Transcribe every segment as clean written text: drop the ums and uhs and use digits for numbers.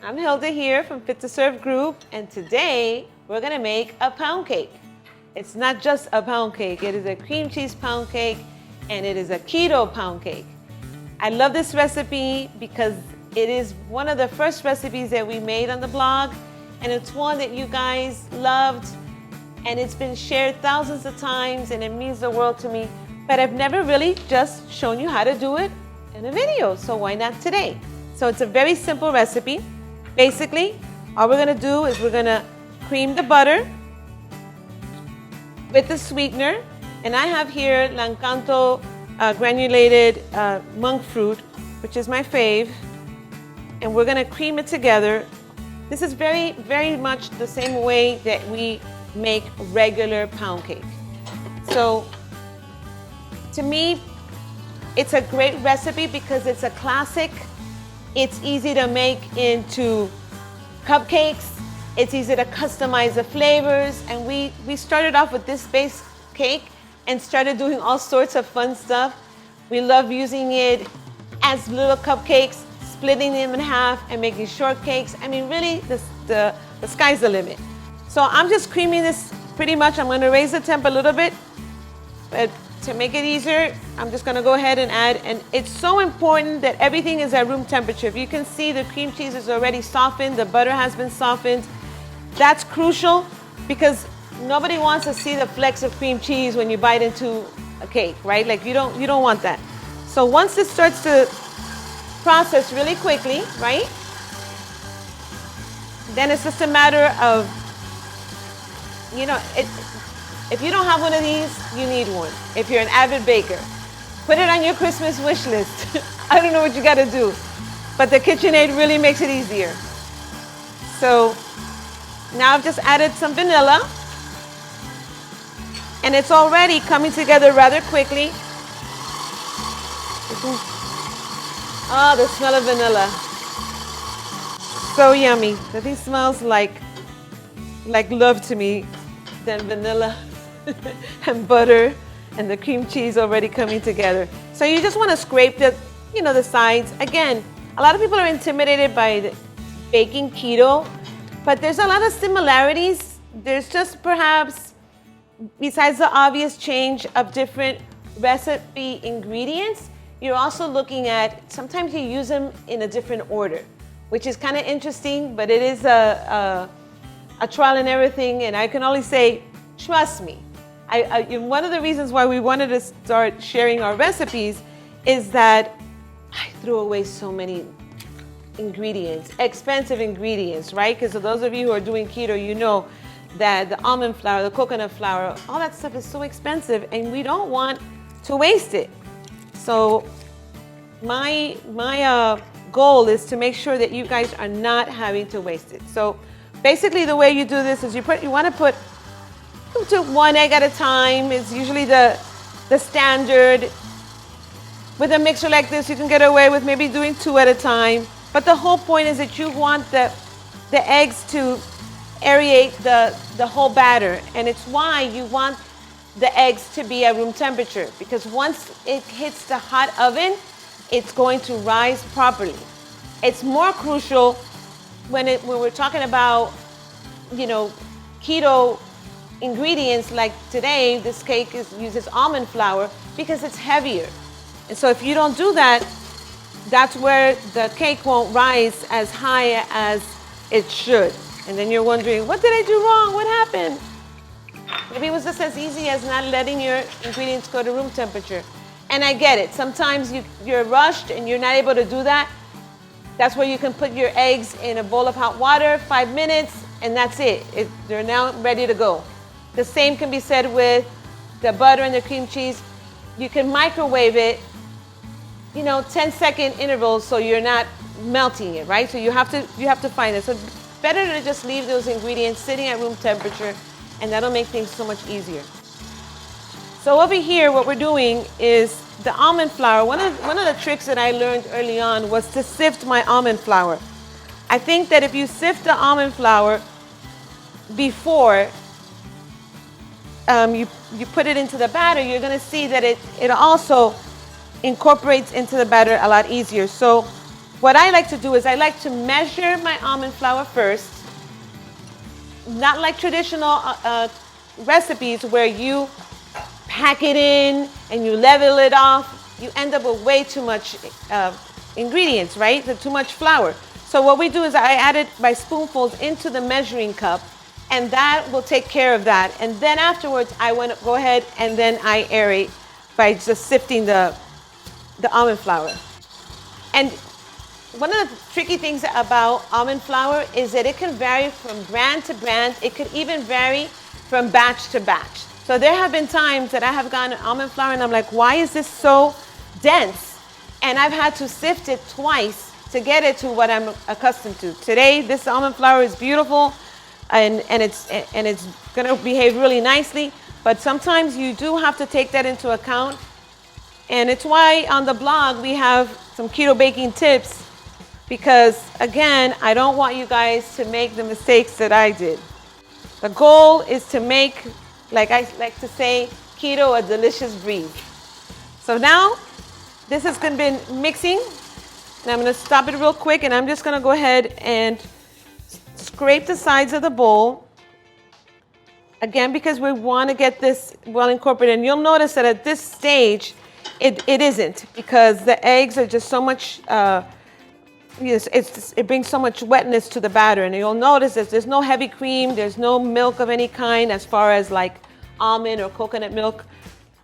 I'm Hilda here from Fittoservegroup, and today we're gonna make a pound cake. It's not just a pound cake, it is a cream cheese pound cake, and it is a keto pound cake. I love this recipe because it is one of the first recipes that we made on the blog, and it's one that you guys loved, and it's been shared thousands of times, and it means the world to me. But I've never really just shown you how to do it in a video, so why not today? So it's a very simple recipe. Basically, all we're gonna do is we're gonna cream the butter with the sweetener, and I have here L'Encanto granulated monk fruit, which is my fave, and we're gonna cream it together. This is very, very much the same way that we make regular pound cake. So, to me, it's a great recipe because it's a classic. It's easy to make into cupcakes. It's easy to customize the flavors. And we started off with this base cake and started doing all sorts of fun stuff. We love using it as little cupcakes, splitting them in half and making shortcakes. I mean, really, the sky's the limit. So I'm just creaming this pretty much. I'm gonna raise the temp a little bit, but to make it easier, I'm just gonna go ahead and add, and it's so important that everything is at room temperature. If you can see, the cream cheese is already softened, the butter has been softened. That's crucial because nobody wants to see the flecks of cream cheese when you bite into a cake, right? Like you don't want that. So once this starts to process really quickly, right? Then it's just a matter of, if you don't have one of these, you need one. If you're an avid baker, put it on your Christmas wish list. I don't know what you gotta do, but the KitchenAid really makes it easier. So now I've just added some vanilla, and it's already coming together rather quickly. Oh, the smell of vanilla. So yummy. Nothing smells like love to me than vanilla and butter and the cream cheese already coming together. So you just want to scrape the sides. Again, a lot of people are intimidated by baking keto, but there's a lot of similarities. There's just perhaps, besides the obvious change of different recipe ingredients, you're also looking at, sometimes you use them in a different order, which is kind of interesting, but it is a trial and error thing, and I can only say, trust me. One of the reasons why we wanted to start sharing our recipes is that I threw away so many ingredients, expensive ingredients, right? Because those of you who are doing keto, you know that the almond flour, the coconut flour, all that stuff is so expensive, and we don't want to waste it. So my goal is to make sure that you guys are not having to waste it. So basically, the way you do this is you want to put one egg at a time. It's usually the standard. With a mixer like this, you can get away with maybe doing 2 at a time. But the whole point is that you want the eggs to aerate the whole batter. And it's why you want the eggs to be at room temperature, because once it hits the hot oven, it's going to rise properly. It's more crucial when we're talking about, keto ingredients. Like today, this cake uses almond flour because it's heavier. And so if you don't do that, that's where the cake won't rise as high as it should. And then you're wondering, what did I do wrong? What happened? Maybe it was just as easy as not letting your ingredients go to room temperature. And I get it. Sometimes you're rushed and you're not able to do that. That's where you can put your eggs in a bowl of hot water, 5 minutes, and that's it. They're now ready to go. The same can be said with the butter and the cream cheese. You can microwave it, 10-second intervals, so you're not melting it, right? So you have to find it. So better to just leave those ingredients sitting at room temperature, and that'll make things so much easier. So over here, what we're doing is the almond flour. One of the tricks that I learned early on was to sift my almond flour. I think that if you sift the almond flour before you put it into the batter, you're going to see that it also incorporates into the batter a lot easier. So what I like to do is I like to measure my almond flour first, not like traditional recipes where you pack it in and you level it off. You end up with way too much ingredients, right? Too much flour. So what we do is I add it by spoonfuls into the measuring cup, and that will take care of that. And then afterwards, I want to go ahead and then I aerate by just sifting the almond flour. And one of the tricky things about almond flour is that it can vary from brand to brand. It could even vary from batch to batch. So there have been times that I have gotten almond flour and I'm like, why is this so dense? And I've had to sift it twice to get it to what I'm accustomed to. Today, this almond flour is beautiful and it's gonna behave really nicely, but sometimes you do have to take that into account. And it's why on the blog we have some keto baking tips, because again, I don't want you guys to make the mistakes that I did. The goal is to make, like I like to say, keto a delicious breeze. So now this has been mixing, and I'm going to stop it real quick, and I'm just going to go ahead and scrape the sides of the bowl. Again, because we want to get this well incorporated. And you'll notice that at this stage, it isn't, because the eggs are just so much, it brings so much wetness to the batter. And you'll notice that there's no heavy cream, there's no milk of any kind as far as like almond or coconut milk.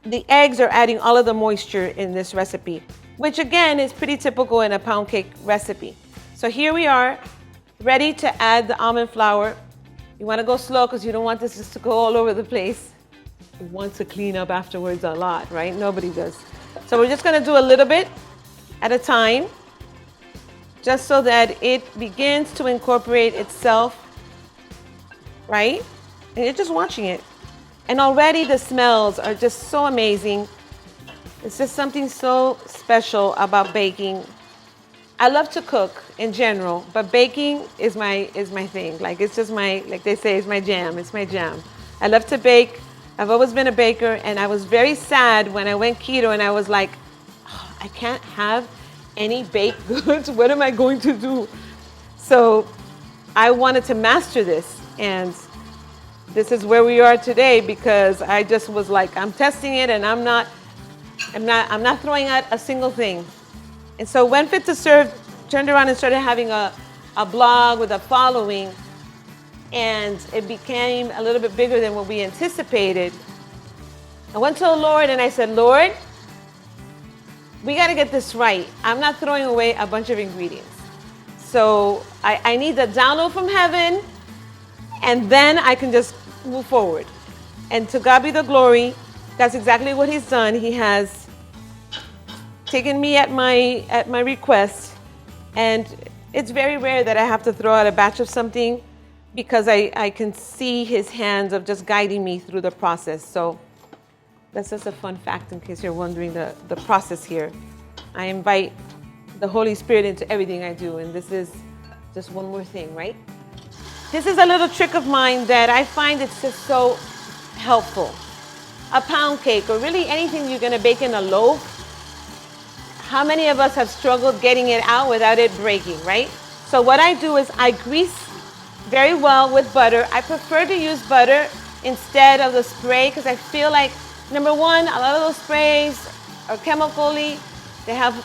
The eggs are adding all of the moisture in this recipe, which again is pretty typical in a pound cake recipe. So here we are, ready to add the almond flour. You want to go slow because you don't want this just to go all over the place. You want to clean up afterwards a lot, right? Nobody does. So we're just going to do a little bit at a time, just so that it begins to incorporate itself, right? And you're just watching it. And already the smells are just so amazing. It's just something so special about baking. I love to cook in general, but baking is my thing. Like, it's just my, like they say, it's my jam. It's my jam. I love to bake. I've always been a baker, and I was very sad when I went keto and I was like, oh, I can't have any baked goods. What am I going to do? So I wanted to master this, and this is where we are today, because I just was like, I'm testing it, and I'm not throwing out a single thing. And so when Fit to Serve turned around and started having a blog with a following, and it became a little bit bigger than what we anticipated, I went to the Lord and I said, Lord, we got to get this right. I'm not throwing away a bunch of ingredients. So I need the download from heaven, and then I can just move forward. And to God be the glory. That's exactly what he's done. He has taken me at my request, and it's very rare that I have to throw out a batch of something, because I can see his hands of just guiding me through the process. So that's just a fun fact in case you're wondering the process here. I invite the Holy Spirit into everything I do, and this is just one more thing, right? This is a little trick of mine that I find it's just so helpful. A pound cake, or really anything you're gonna bake in a loaf, how many of us have struggled getting it out without it breaking, right? So what I do is I grease very well with butter. I prefer to use butter instead of the spray, because I feel like, number one, a lot of those sprays are chemically. They have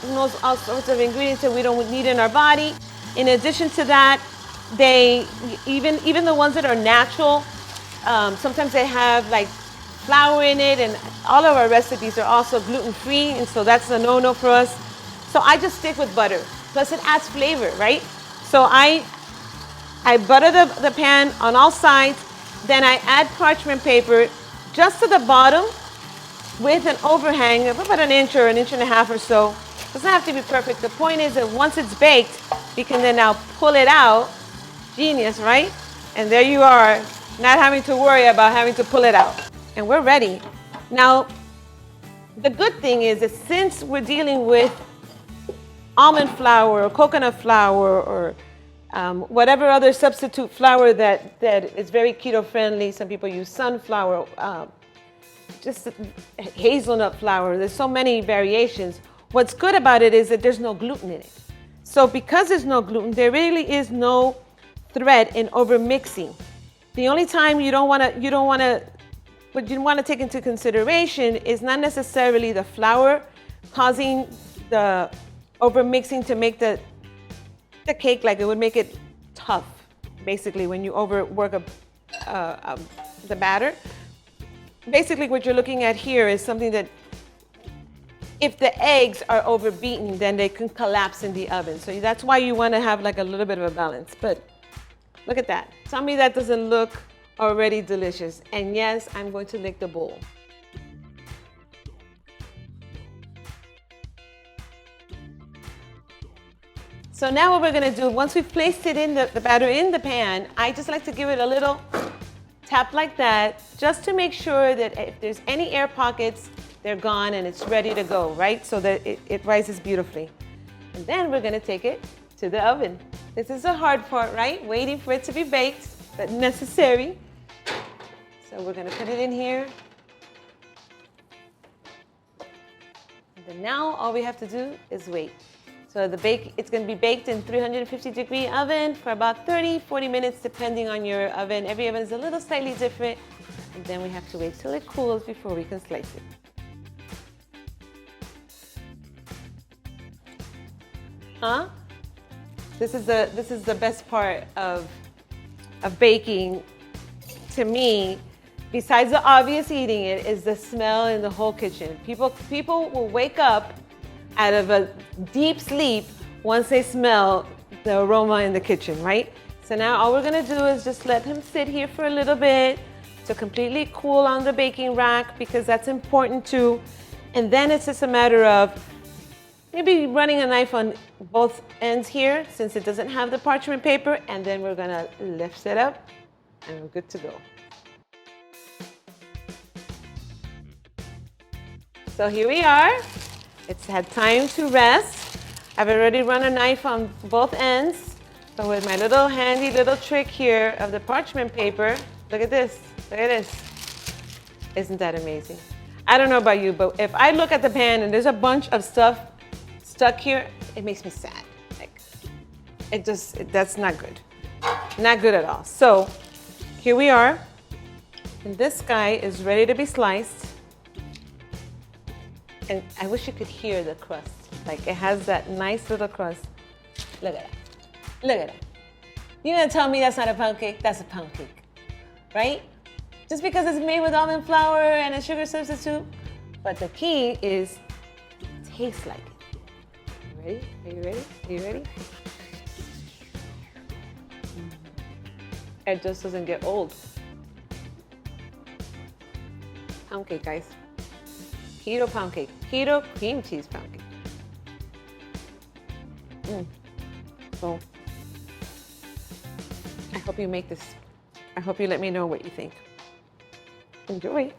all sorts of ingredients that we don't need in our body. In addition to that, they even the ones that are natural, sometimes they have like flour in it, and all of our recipes are also gluten-free, and so that's a no-no for us. So I just stick with butter. Plus it adds flavor, right? So I butter the pan on all sides, then I add parchment paper just to the bottom with an overhang of about an inch or an inch and a half or so. It doesn't have to be perfect. The point is that once it's baked, you can then now pull it out. Genius, right? And there you are, not having to worry about having to pull it out. And we're ready. Now, the good thing is that since we're dealing with almond flour or coconut flour or whatever other substitute flour that is very keto friendly, some people use sunflower, just hazelnut flour. There's so many variations. What's good about it is that there's no gluten in it. So because there's no gluten, there really is no threat in over mixing. The only time what you want to take into consideration is not necessarily the flour causing the over mixing to make the cake, like it would make it tough, basically, when you overwork the batter. Basically, what you're looking at here is something that if the eggs are overbeaten, then they can collapse in the oven. So that's why you want to have like a little bit of a balance. But look at that. Tell me that doesn't look already delicious. And yes, I'm going to lick the bowl. So now what we're going to do, once we've placed it in the batter in the pan, I just like to give it a little tap like that, just to make sure that if there's any air pockets, they're gone and it's ready to go, right? So that it rises beautifully. And then we're gonna take it to the oven. This is the hard part, right? Waiting for it to be baked, but necessary. So we're gonna put it in here. And then now all we have to do is wait. So it's gonna be baked in 350-degree oven for about 30-40 minutes, depending on your oven. Every oven is a little slightly different. And then we have to wait till it cools before we can slice it. Huh? This is the best part of baking to me. Besides the obvious eating it, is the smell in the whole kitchen. People will wake up out of a deep sleep once they smell the aroma in the kitchen, right? So now all we're gonna do is just let him sit here for a little bit to completely cool on the baking rack, because that's important too. And then it's just a matter of maybe running a knife on both ends here, since it doesn't have the parchment paper, and then we're gonna lift it up and we're good to go. So here we are. It's had time to rest. I've already run a knife on both ends. So with my little handy little trick here of the parchment paper, look at this, look at this. Isn't that amazing? I don't know about you, but if I look at the pan and there's a bunch of stuff stuck here, it makes me sad. Like, that's not good. Not good at all. So here we are. And this guy is ready to be sliced. And I wish you could hear the crust. Like, it has that nice little crust. Look at that. Look at that. You're gonna tell me that's not a pound cake? That's a pound cake, right? Just because it's made with almond flour and a sugar substitute. But the key is taste like it. Are you ready? Are you ready? Are you ready? It just doesn't get old. Pound cake, guys. Keto pound cake. Keto cream cheese pound cake. So, I hope you make this. I hope you let me know what you think. Enjoy.